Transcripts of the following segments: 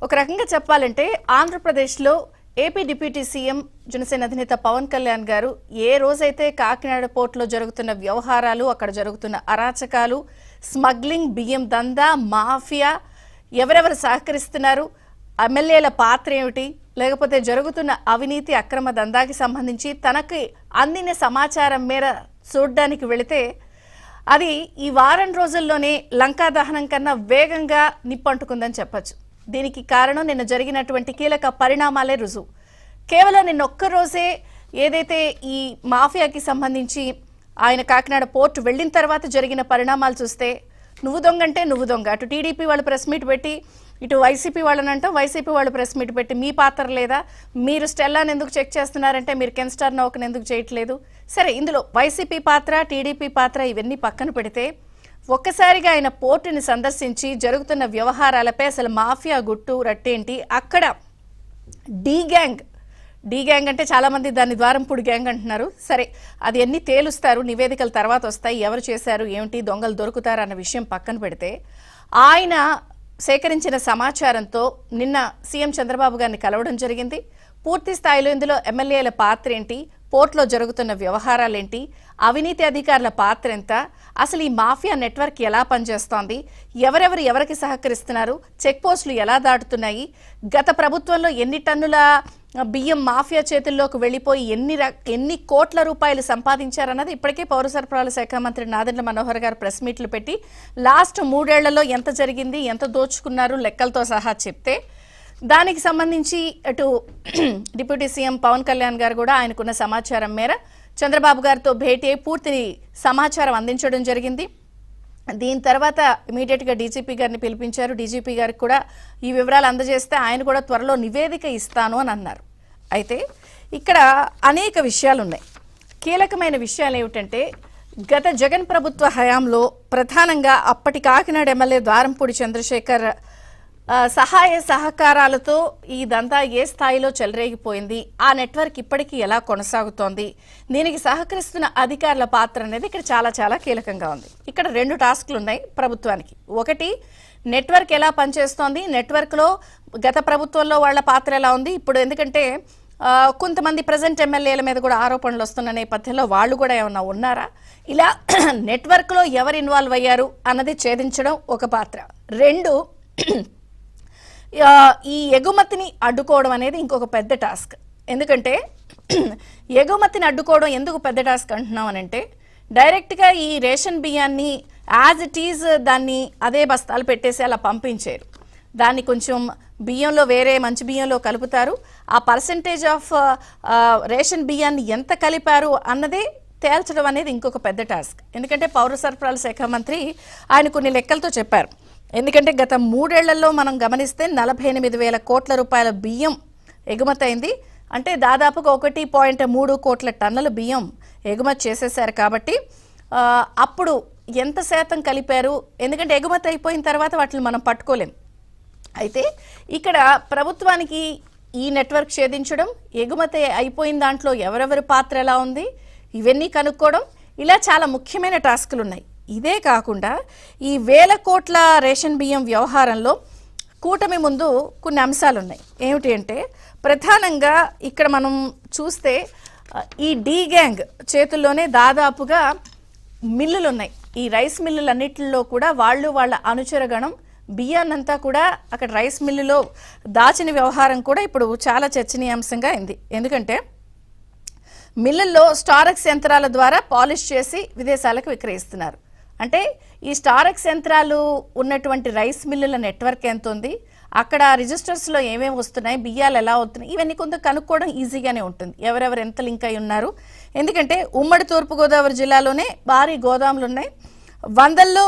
ఒక రకంగా చెప్పాలంటే ఆంధ్రప్రదేశ్లో ఏపీ డిప్యూటీ సీఎం జనసేన అధినేత పవన్ కళ్యాణ్ గారు ఏ రోజైతే కాకినాడ పోర్టులో జరుగుతున్న వ్యవహారాలు, అక్కడ జరుగుతున్న అరాచకాలు, స్మగ్లింగ్, బియ్యం దందా, మాఫియా, ఎవరెవరు సహకరిస్తున్నారు, ఎమ్మెల్యేల పాత్ర ఏమిటి, లేకపోతే జరుగుతున్న అవినీతి అక్రమ దందాకి సంబంధించి తనకి అందిన సమాచారం మేర చూడడానికి వెళితే అది ఈ వారం రోజుల్లోనే లంకా దహనం కన్నా వేగంగా నిప్పంటుకుందని చెప్పచ్చు. దీనికి కారణం నిన్న జరిగినటువంటి కీలక పరిణామాలే రుజువు. కేవలం నిన్న ఒక్క రోజే ఏదైతే ఈ మాఫియాకి సంబంధించి ఆయన కాకినాడ పోర్టు వెళ్ళిన తర్వాత జరిగిన పరిణామాలు చూస్తే నువ్వు దొంగ అంటే నువ్వు దొంగ, అటు టీడీపీ వాళ్ళు ప్రెస్ మీట్ పెట్టి, ఇటు వైసీపీ వాళ్ళనంట వైసీపీ వాళ్ళు ప్రెస్ మీట్ పెట్టి మీ పాత్ర లేదా, మీరు స్టెల్లాని ఎందుకు చెక్ చేస్తున్నారంటే మీరు కెన్ స్టార్ నౌకను ఎందుకు చేయట్లేదు. సరే, ఇందులో వైసీపీ పాత్ర, టీడీపీ పాత్ర ఇవన్నీ పక్కన పెడితే ఒక్కసారిగా ఆయన పోర్టుని సందర్శించి జరుగుతున్న వ్యవహారాలపై అసలు మాఫియా గుట్టు రట్టేంటి, అక్కడ డీ గ్యాంగ్ అంటే చాలామంది దాన్ని ద్వారంపూడి గ్యాంగ్ అంటున్నారు. సరే, అది ఎన్ని తేలుస్తారు, నివేదికల తర్వాత వస్తాయి, ఎవరు చేశారు ఏమిటి, దొంగలు దొరుకుతారు అన్న విషయం పక్కన పెడితే ఆయన సేకరించిన సమాచారంతో నిన్న సీఎం చంద్రబాబు గారిని కలవడం జరిగింది. పూర్తి స్థాయిలో ఇందులో ఎమ్మెల్యేల పాత్ర ఏంటి, పోర్టులో జరుగుతున్న వ్యవహారాలేంటి, అవినీతి అధికారుల పాత్ర ఎంత, అసలు ఈ మాఫియా నెట్వర్క్ ఎలా పనిచేస్తోంది, ఎవరెవరు ఎవరికి సహకరిస్తున్నారు, చెక్ పోస్టులు ఎలా దాటుతున్నాయి, గత ప్రభుత్వంలో ఎన్ని టన్నుల బియ్యం మాఫియా చేతుల్లోకి వెళ్ళిపోయి ఎన్ని కోట్ల రూపాయలు సంపాదించారన్నది ఇప్పటికే పౌర సరఫరాల శాఖ మంత్రి నాదెండ్ల మనోహర్ గారు ప్రెస్ మీట్లు పెట్టి లాస్ట్ 3 ఏళ్లలో ఎంత జరిగింది, ఎంత దోచుకున్నారు లెక్కలతో సహా చెప్తే, దానికి సంబంధించి అటు డిప్యూటీ సీఎం పవన్ కళ్యాణ్ గారు కూడా ఆయనకున్న సమాచారం మేర చంద్రబాబు గారితో భేటీ అయి పూర్తి సమాచారం అందించడం జరిగింది. దీని తర్వాత ఇమీడియట్గా డీజీపీ గారిని పిలిపించారు. డీజీపీ గారికి కూడా ఈ వివరాలు అందజేస్తే ఆయన కూడా త్వరలో నివేదిక ఇస్తాను అని అన్నారు. అయితే ఇక్కడ అనేక విషయాలు ఉన్నాయి. కీలకమైన విషయాలు ఏమిటంటే, గత జగన్ ప్రభుత్వ హయాంలో ప్రధానంగా అప్పటి కాకినాడ ఎమ్మెల్యే ద్వారంపూడి చంద్రశేఖర్ సహాయ సహకారాలతో ఇదంతా ఏ స్థాయిలో చెలరేగిపోయింది, ఆ నెట్వర్క్ ఇప్పటికీ ఎలా కొనసాగుతోంది, దీనికి సహకరిస్తున్న అధికారుల పాత్ర అనేది ఇక్కడ చాలా చాలా కీలకంగా ఉంది. ఇక్కడ 2 టాస్క్లు ఉన్నాయి ప్రభుత్వానికి. ఒకటి, నెట్వర్క్ ఎలా పనిచేస్తోంది, నెట్వర్క్లో గత ప్రభుత్వంలో వాళ్ళ పాత్ర ఎలా ఉంది, ఇప్పుడు ఎందుకంటే కొంతమంది ప్రజెంట్ ఎమ్మెల్యేల మీద కూడా ఆరోపణలు వస్తున్న నేపథ్యంలో వాళ్ళు కూడా ఏమన్నా ఉన్నారా, ఇలా నెట్వర్క్లో ఎవరు ఇన్వాల్వ్ అయ్యారు అన్నది ఛేదించడం ఒక పాత్ర. 2, ఈ ఎగుమతిని అడ్డుకోవడం అనేది ఇంకొక పెద్ద టాస్క్. ఎందుకంటే ఎగుమతిని అడ్డుకోవడం ఎందుకు పెద్ద టాస్క్ అంటున్నాం అనంటే, డైరెక్ట్గా ఈ రేషన్ బియ్యాన్ని యాజ్ ఇట్ ఈజ్ దాన్ని అదే బస్తాలు పెట్టేసి అలా పంపించారు. దాన్ని కొంచెం బియ్యంలో వేరే మంచి బియ్యంలో కలుపుతారు. ఆ పర్సంటేజ్ ఆఫ్ రేషన్ బియ్యాన్ని ఎంత కలిపారు అన్నదే తేల్చడం అనేది ఇంకొక పెద్ద టాస్క్. ఎందుకంటే పౌర సరఫరాల శాఖ మంత్రి ఆయన కొన్ని లెక్కలతో చెప్పారు. ఎందుకంటే గత 3 ఏళ్లలో మనం గమనిస్తే 48,000 కోట్ల రూపాయల బియ్యం ఎగుమతి అయింది. అంటే దాదాపుగా 1.3 కోట్ల టన్నుల బియ్యం ఎగుమతి చేసేసారు. కాబట్టి అప్పుడు ఎంత శాతం కలిపారు, ఎందుకంటే ఎగుమతి అయిపోయిన తర్వాత వాటిని మనం పట్టుకోలేం. అయితే ఇక్కడ ప్రభుత్వానికి ఈ నెట్వర్క్ ఛేదించడం, ఎగుమతి అయిపోయిన దాంట్లో ఎవరెవరి పాత్ర ఎలా ఉంది, ఇవన్నీ కనుక్కోవడం, ఇలా చాలా ముఖ్యమైన టాస్కులు ఉన్నాయి. ఇదే కాకుండా ఈ 1000 కోట్ల రేషన్ బియ్యం వ్యవహారంలో కూటమి ముందు కొన్ని అంశాలు ఉన్నాయి. ఏమిటి అంటే, ప్రధానంగా ఇక్కడ మనం చూస్తే ఈ డీ గ్యాంగ్ చేతుల్లోనే దాదాపుగా మిల్లులు ఉన్నాయి. ఈ రైస్ మిల్లులన్నిటిలో కూడా వాళ్ళ అనుచరగణం బియ్యాన్నంతా కూడా అక్కడ రైస్ మిల్లులో దాచిన వ్యవహారం కూడా ఇప్పుడు చాలా చర్చనీయాంశంగా అయింది. ఎందుకంటే మిల్లుల్లో స్టారెక్స్ యంత్రాల ద్వారా పాలిష్ చేసి విదేశాలకు విక్రయిస్తున్నారు. అంటే ఈ స్టారెక్స్ యంత్రాలు ఉన్నటువంటి రైస్ మిల్లుల నెట్వర్క్ ఎంత ఉంది, అక్కడ రిజిస్టర్స్లో ఏమేమి వస్తున్నాయి, బియ్యాలు ఎలా అవుతున్నాయి, ఇవన్నీ కొంత కనుక్కోవడం ఈజీగానే ఉంటుంది, ఎవరెవరు ఎంత లింక్ అయి ఉన్నారు. ఎందుకంటే ఉమ్మడి తూర్పుగోదావరి జిల్లాలోనే భారీ గోదాములు ఉన్నాయి. వందల్లో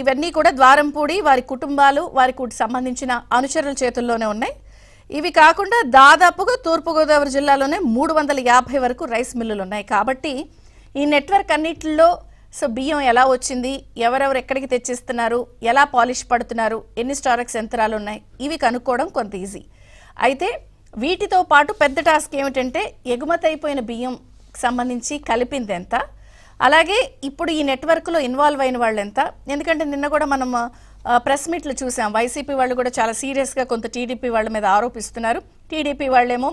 ఇవన్నీ కూడా ద్వారంపూడి, వారి కుటుంబాలు, వారికి సంబంధించిన అనుచరుల చేతుల్లోనే ఉన్నాయి. ఇవి కాకుండా దాదాపుగా తూర్పుగోదావరి జిల్లాలోనే 350 వరకు రైస్ మిల్లులు ఉన్నాయి. కాబట్టి ఈ నెట్వర్క్ అన్నిటిలో బియ్యం ఎలా వచ్చింది, ఎవరెవరు ఎక్కడికి తెచ్చిస్తున్నారు, ఎలా పాలిష్ పడుతున్నారు, ఎన్ని స్టారెక్స్ యంత్రాలు ఉన్నాయి, ఇవి కనుక్కోవడం కొంత ఈజీ. అయితే వీటితో పాటు పెద్ద టాస్క్ ఏమిటంటే, ఎగుమతి అయిపోయిన బియ్యం సంబంధించి కలిపింది ఎంత, అలాగే ఇప్పుడు ఈ నెట్వర్క్లో ఇన్వాల్వ్ అయిన వాళ్ళు ఎంత, ఎందుకంటే నిన్న కూడా మనం ప్రెస్ మీట్లు చూసాం, వైసీపీ వాళ్ళు కూడా చాలా సీరియస్గా కొంత టీడీపీ వాళ్ళ మీద ఆరోపిస్తున్నారు, టీడీపీ వాళ్ళేమో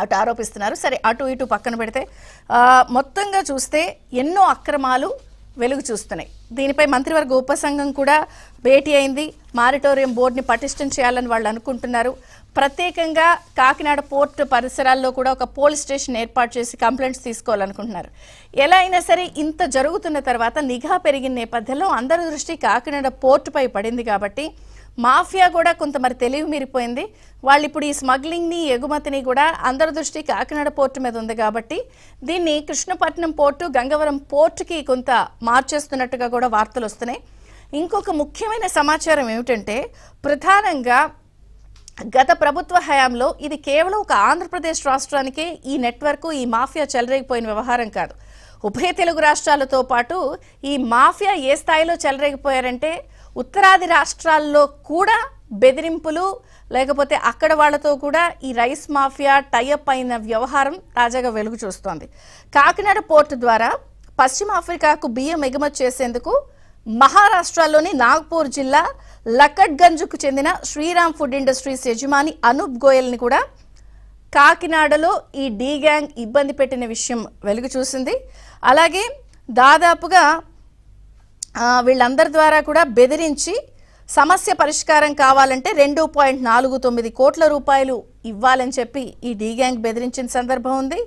అటు ఆరోపిస్తున్నారు. సరే అటు ఇటు పక్కన పెడితే మొత్తంగా చూస్తే ఎన్నో అక్రమాలు వెలుగు చూస్తున్నాయి. దీనిపై మంత్రివర్గ ఉపసంఘం కూడా భేటీ అయింది. మారిటోరియం బోర్డుని పటిష్టం చేయాలని వాళ్ళు అనుకుంటున్నారు. ప్రత్యేకంగా కాకినాడ పోర్టు పరిసరాల్లో కూడా ఒక పోలీస్ స్టేషన్ ఏర్పాటు చేసి కంప్లైంట్స్ తీసుకోవాలనుకుంటున్నారు. ఎలా అయినా సరే ఇంత జరుగుతున్న తర్వాత నిఘా పెరిగిన నేపథ్యంలో అందరి దృష్టి కాకినాడ పోర్టుపై పడింది కాబట్టి మాఫియా కూడా కొంత మరి తెలివి మీరిపోయింది. వాళ్ళు ఇప్పుడు ఈ స్మగ్లింగ్ని ఎగుమతిని కూడా అందరి దృష్టి కాకినాడ పోర్టు మీద ఉంది కాబట్టి దీన్ని కృష్ణపట్నం పోర్టు గంగవరం పోర్టుకి కొంత మార్చేస్తున్నట్టుగా కూడా వార్తలు వస్తున్నాయి. ఇంకొక ముఖ్యమైన సమాచారం ఏమిటంటే ప్రధానంగా గత ప్రభుత్వ హయాంలో ఇది కేవలం ఒక ఆంధ్రప్రదేశ్ రాష్ట్రానికే ఈ నెట్వర్క్ ఈ మాఫియా చెలరేగిపోయిన వ్యవహారం కాదు. ఉభయ తెలుగు రాష్ట్రాలతో పాటు ఈ మాఫియా ఏ స్థాయిలో చెలరేగిపోయారంటే ఉత్తరాది రాష్ట్రాల్లో కూడా బెదిరింపులు, లేకపోతే అక్కడ వాళ్లతో కూడా ఈ రైస్ మాఫియా టైఅప్ అయిన వ్యవహారం తాజాగా వెలుగు చూస్తోంది. కాకినాడ పోర్టు ద్వారా పశ్చిమ ఆఫ్రికాకు బియ్యం ఎగుమతి చేసేందుకు మహారాష్ట్రలోని నాగ్పూర్ జిల్లా లక్కడ్గంజ్కు చెందిన శ్రీరామ్ ఫుడ్ ఇండస్ట్రీస్ యజమాని అనూప్ గోయల్ని కూడా కాకినాడలో ఈ డీ గ్యాంగ్ ఇబ్బంది పెట్టిన విషయం వెలుగు చూసింది. అలాగే దాదాపుగా వీళ్ళందరి ద్వారా కూడా బెదిరించి సమస్య పరిష్కారం కావాలంటే 2.49 కోట్ల రూపాయలు ఇవ్వాలని చెప్పి ఈ డీ గ్యాంగ్ బెదిరించిన సందర్భం ఉంది.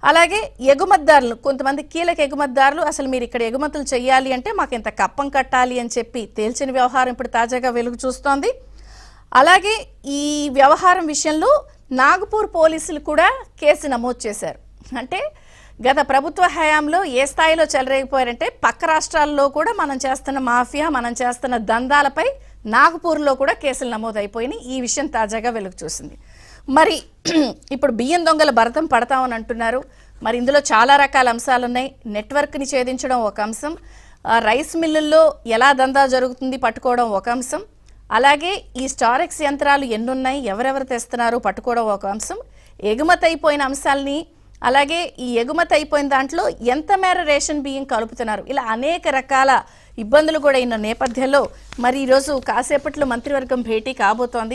అలాగే ఎగుమతిదారులు, కొంతమంది కీలక ఎగుమతిదారులు అసలు మీరు ఇక్కడ ఎగుమతులు చేయాలి అంటే మాకు ఇంత కప్పం కట్టాలి అని చెప్పి తేల్చిన వ్యవహారం ఇప్పుడు తాజాగా వెలుగు చూస్తోంది. అలాగే ఈ వ్యవహారం విషయంలో నాగపూర్ పోలీసులు కూడా కేసు నమోదు చేశారు. అంటే గత ప్రభుత్వ హయాంలో ఏ స్థాయిలో చెలరేగిపోయారంటే పక్క రాష్ట్రాల్లో కూడా మనం చేస్తున్న మాఫియా, మనం చేస్తున్న దందాలపై నాగపూర్లో కూడా కేసులు నమోదైపోయినాయి. ఈ విషయం తాజాగా వెలుగు చూసింది. మరి ఇప్పుడు బియ్యం దొంగల భరతం పడతామని అంటున్నారు. మరి ఇందులో చాలా రకాల అంశాలు ఉన్నాయి. నెట్వర్క్ని ఛేదించడం ఒక అంశం, రైస్ మిల్లుల్లో ఎలా దందా జరుగుతుంది పట్టుకోవడం ఒక అంశం, అలాగే ఈ స్టారెక్స్ యంత్రాలు ఎన్నున్నాయి, ఎవరెవరు తెస్తున్నారు పట్టుకోవడం ఒక అంశం, ఎగుమతి అయిపోయిన అంశాలని, అలాగే ఈ ఎగుమతి అయిపోయిన దాంట్లో ఎంత మేర రేషన్ బియ్యం కలుపుతున్నారు, ఇలా అనేక రకాల ఇబ్బందులు కూడా ఉన్న నేపథ్యంలో మరి ఈరోజు కాసేపట్లో మంత్రివర్గం భేటీ కాబోతోంది.